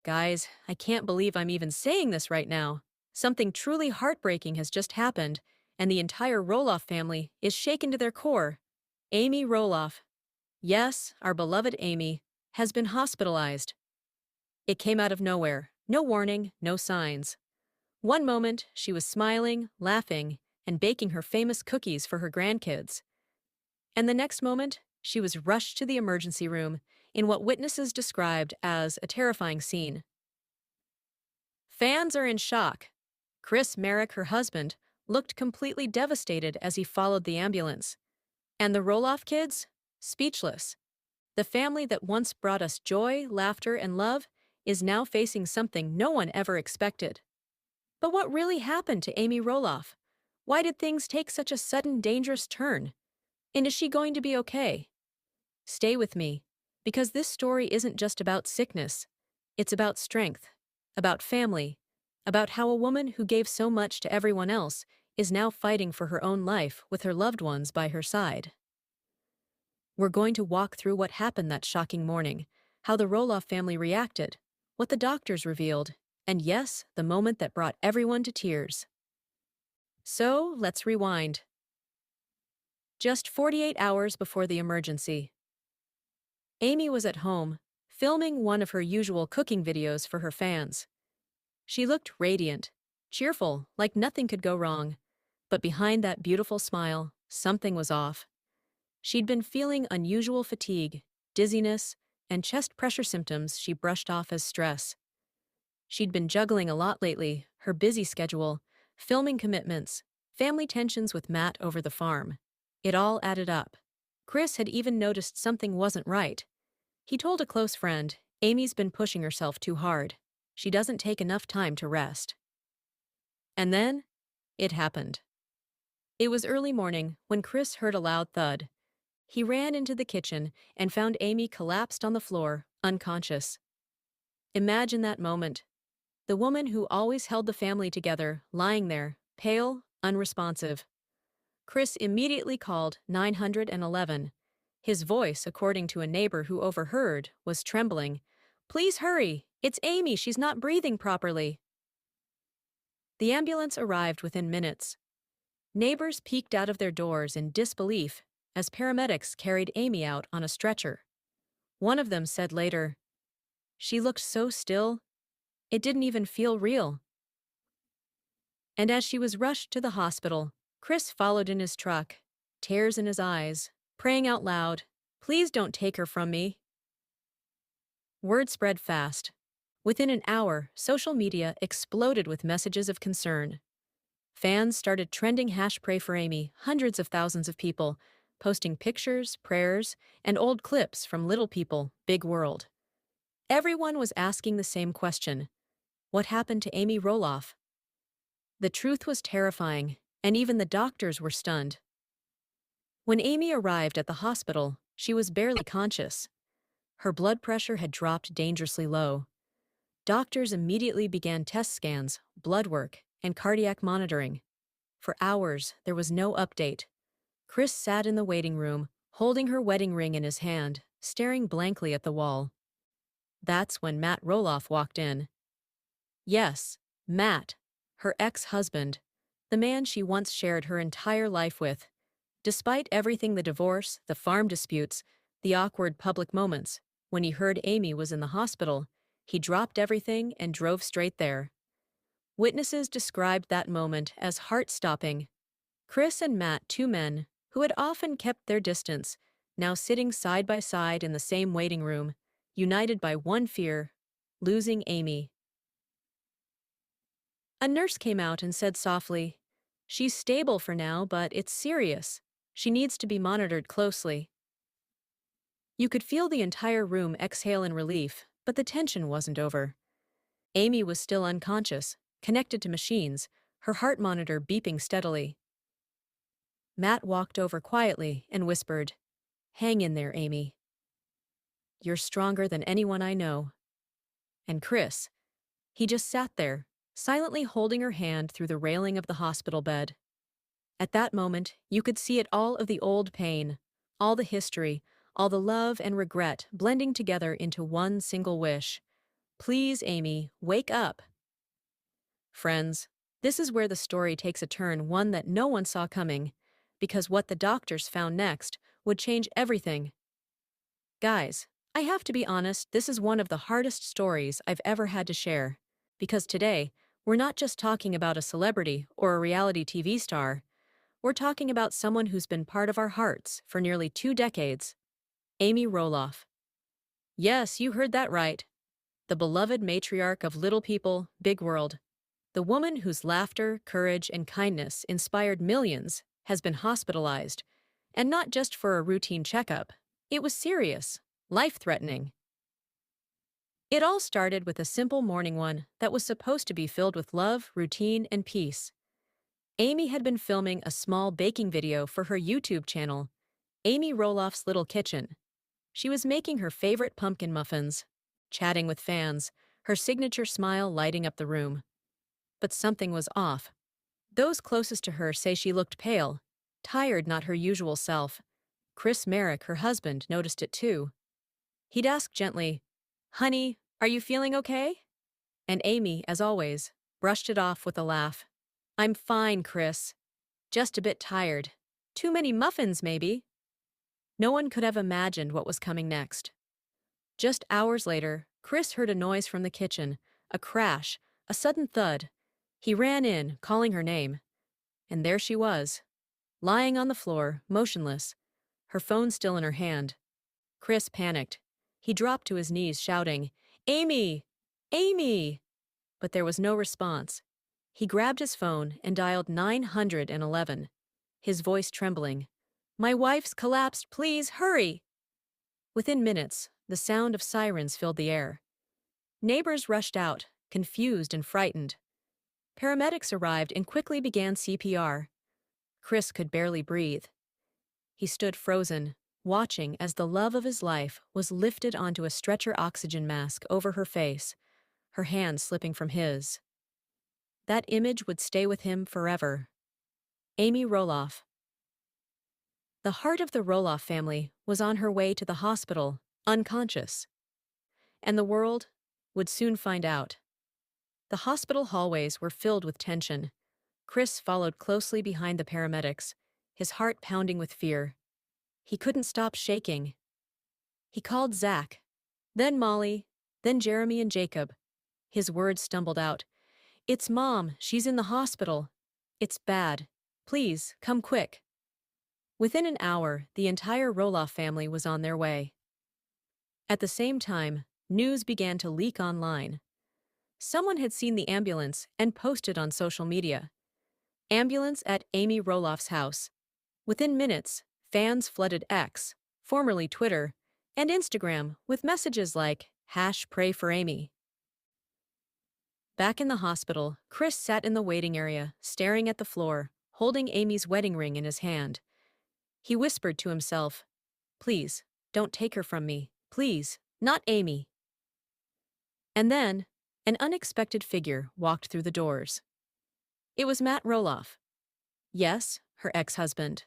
Guys, I can't believe I'm even saying this right now. Something truly heartbreaking has just happened, and the entire Roloff family is shaken to their core. Amy Roloff, yes, our beloved Amy, has been hospitalized. It came out of nowhere, no warning, no signs. One moment, she was smiling, laughing, and baking her famous cookies for her grandkids. And the next moment, she was rushed to the emergency room in what witnesses described as a terrifying scene. Fans are in shock. Marek, her husband, looked completely devastated as he followed the ambulance. And the Roloff kids? Speechless. The family that once brought us joy, laughter, and love is now facing something no one ever expected. But what really happened to Amy Roloff? Why did things take such a sudden, dangerous turn? And is she going to be okay? Stay with me, because this story isn't just about sickness. It's about strength, about family, about how a woman who gave so much to everyone else is now fighting for her own life with her loved ones by her side. We're going to walk through what happened that shocking morning, how the Roloff family reacted, what the doctors revealed, and yes, the moment that brought everyone to tears. So, let's rewind. Just 48 hours before the emergency, Amy was at home, filming one of her usual cooking videos for her fans. She looked radiant, cheerful, like nothing could go wrong. But behind that beautiful smile, something was off. She'd been feeling unusual fatigue, dizziness, and chest pressure symptoms she brushed off as stress. She'd been juggling a lot lately, her busy schedule, filming commitments, family tensions with Matt over the farm. It all added up. Chris had even noticed something wasn't right. He told a close friend, Amy's been pushing herself too hard. She doesn't take enough time to rest. And then, it happened. It was early morning when Chris heard a loud thud. He ran into the kitchen and found Amy collapsed on the floor, unconscious. Imagine that moment. The woman who always held the family together, lying there, pale, unresponsive. Chris immediately called 911. His voice, according to a neighbor who overheard, was trembling. "Please hurry! It's Amy, she's not breathing properly." The ambulance arrived within minutes. Neighbors peeked out of their doors in disbelief as paramedics carried Amy out on a stretcher. One of them said later, "She looked so still, it didn't even feel real." And as she was rushed to the hospital, Chris followed in his truck, tears in his eyes, praying out loud, "Please don't take her from me." Word spread fast. Within an hour, social media exploded with messages of concern. Fans started trending #Pray for Amy, hundreds of thousands of people, posting pictures, prayers, and old clips from Little People, Big World. Everyone was asking the same question. What happened to Amy Roloff? The truth was terrifying, and even the doctors were stunned. When Amy arrived at the hospital, she was barely conscious. Her blood pressure had dropped dangerously low. Doctors immediately began test scans, blood work, and cardiac monitoring. For hours, there was no update. Chris sat in the waiting room, holding her wedding ring in his hand, staring blankly at the wall. That's when Matt Roloff walked in. Yes, Matt, her ex-husband, the man she once shared her entire life with. Despite everything, the divorce, the farm disputes, the awkward public moments, when he heard Amy was in the hospital, he dropped everything and drove straight there. Witnesses described that moment as heart-stopping. Chris and Matt, two men who had often kept their distance, now sitting side by side in the same waiting room, united by one fear: losing Amy. A nurse came out and said softly, "She's stable for now, but it's serious. She needs to be monitored closely." You could feel the entire room exhale in relief, but the tension wasn't over. Amy was still unconscious, connected to machines, her heart monitor beeping steadily. Matt walked over quietly and whispered, "Hang in there, Amy. You're stronger than anyone I know." And Chris, he just sat there, silently holding her hand through the railing of the hospital bed. At that moment, you could see it, all of the old pain, all the history, all the love and regret blending together into one single wish: Please, Amy, wake up. Friends, this is where the story takes a turn, one that no one saw coming, because what the doctors found next would change everything. Guys, I have to be honest, this is one of the hardest stories I've ever had to share. Because today, we're not just talking about a celebrity or a reality TV star, we're talking about someone who's been part of our hearts for nearly 2 decades, Amy Roloff. Yes, you heard that right. The beloved matriarch of Little People, Big World. The woman whose laughter, courage, and kindness inspired millions has been hospitalized, and not just for a routine checkup. It was serious, life-threatening. It all started with a simple morning one that was supposed to be filled with love, routine, and peace. Amy had been filming a small baking video for her YouTube channel, Amy Roloff's Little Kitchen. She was making her favorite pumpkin muffins, chatting with fans, her signature smile lighting up the room. But something was off. Those closest to her say she looked pale, tired, not her usual self. Marek, her husband, noticed it too. He'd ask gently, "Honey, are you feeling okay?" And Amy, as always, brushed it off with a laugh. "I'm fine, Chris. Just a bit tired. Too many muffins, maybe." No one could have imagined what was coming next. Just hours later, Chris heard a noise from the kitchen, a crash, a sudden thud. He ran in, calling her name. And there she was, lying on the floor, motionless, her phone still in her hand. Chris panicked. He dropped to his knees, shouting, "Amy! Amy!" But there was no response. He grabbed his phone and dialed 911, his voice trembling. "My wife's collapsed, please, hurry!" Within minutes, the sound of sirens filled the air. Neighbors rushed out, confused and frightened. Paramedics arrived and quickly began CPR. Chris could barely breathe. He stood frozen, watching as the love of his life was lifted onto a stretcher oxygen mask over her face, her hand slipping from his. That image would stay with him forever. Amy Roloff. The heart of the Roloff family was on her way to the hospital, unconscious. And the world would soon find out. The hospital hallways were filled with tension. Chris followed closely behind the paramedics, his heart pounding with fear. He couldn't stop shaking. He called Zach, then Molly, then Jeremy and Jacob. His words stumbled out. "It's Mom, she's in the hospital. It's bad. Please, come quick." Within an hour, the entire Roloff family was on their way. At the same time, news began to leak online. Someone had seen the ambulance and posted on social media. "Ambulance at Amy Roloff's house." Within minutes, fans flooded X, formerly Twitter, and Instagram with messages like, #pray for Amy. Back in the hospital, Chris sat in the waiting area, staring at the floor, holding Amy's wedding ring in his hand. He whispered to himself, "Please, don't take her from me. Please, not Amy." And then, an unexpected figure walked through the doors. It was Matt Roloff. Yes, her ex-husband.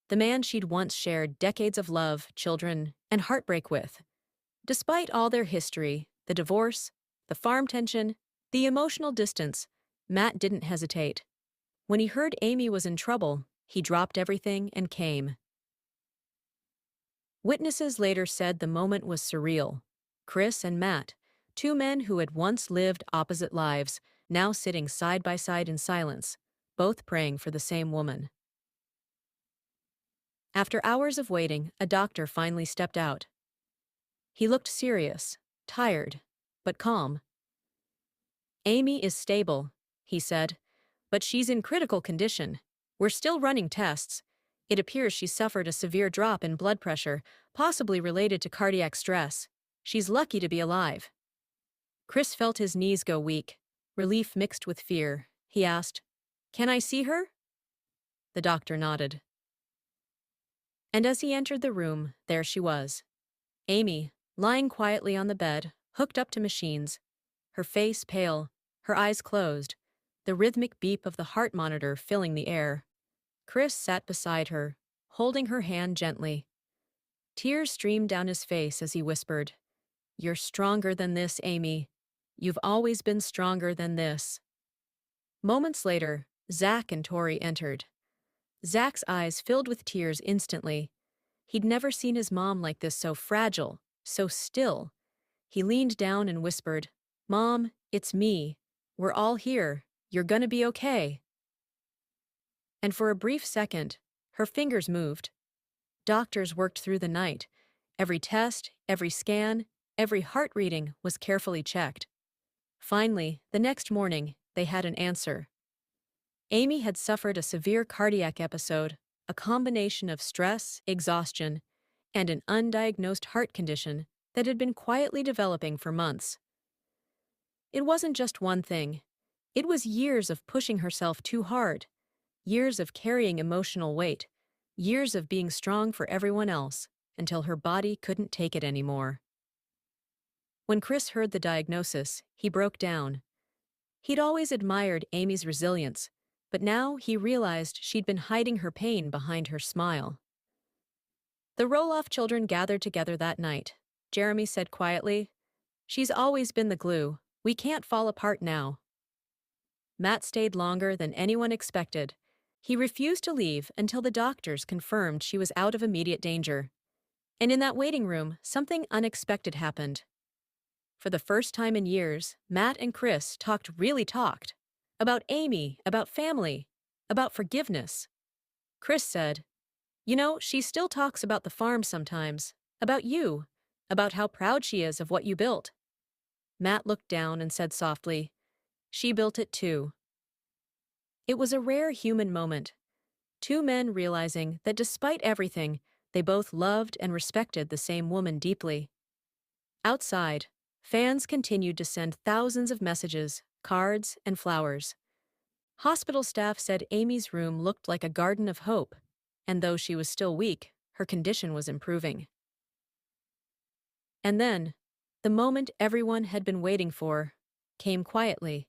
The man she'd once shared decades of love, children, and heartbreak with. Despite all their history, the divorce, the farm tension, the emotional distance, Matt didn't hesitate. When he heard Amy was in trouble, he dropped everything and came. Witnesses later said the moment was surreal. Chris and Matt, two men who had once lived opposite lives, now sitting side by side in silence, both praying for the same woman. After hours of waiting, a doctor finally stepped out. He looked serious, tired, but calm. "Amy is stable," he said, "but she's in critical condition. We're still running tests. It appears she suffered a severe drop in blood pressure, possibly related to cardiac stress. She's lucky to be alive." Chris felt his knees go weak, relief mixed with fear. He asked, "Can I see her?" The doctor nodded. And as he entered the room, there she was. Amy, lying quietly on the bed, hooked up to machines, her face pale, her eyes closed, the rhythmic beep of the heart monitor filling the air. Chris sat beside her, holding her hand gently. Tears streamed down his face as he whispered, "You're stronger than this, Amy. You've always been stronger than this." Moments later, Zach and Tori entered. Zach's eyes filled with tears instantly. He'd never seen his mom like this, so fragile, so still. He leaned down and whispered, "Mom, it's me. We're all here. You're gonna be okay." And for a brief second, her fingers moved. Doctors worked through the night. Every test, every scan, every heart reading was carefully checked. Finally, the next morning, they had an answer. Amy had suffered a severe cardiac episode, a combination of stress, exhaustion, and an undiagnosed heart condition that had been quietly developing for months. It wasn't just one thing. It was years of pushing herself too hard, years of carrying emotional weight, years of being strong for everyone else, until her body couldn't take it anymore. When Chris heard the diagnosis, he broke down. He'd always admired Amy's resilience, but now he realized she'd been hiding her pain behind her smile. The Roloff children gathered together that night. Jeremy said quietly, "She's always been the glue. We can't fall apart now." Matt stayed longer than anyone expected. He refused to leave until the doctors confirmed she was out of immediate danger. And in that waiting room, something unexpected happened. For the first time in years, Matt and Chris really talked. About Amy, about family, about forgiveness. Chris said, "You know, she still talks about the farm sometimes, about you, about how proud she is of what you built." Matt looked down and said softly, "She built it too." It was a rare human moment. Two men realizing that despite everything, they both loved and respected the same woman deeply. Outside, fans continued to send thousands of messages, cards, and flowers. Hospital staff said Amy's room looked like a garden of hope, and though she was still weak, her condition was improving. And then, the moment everyone had been waiting for came quietly.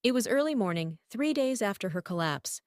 It was early morning, 3 days after her collapse.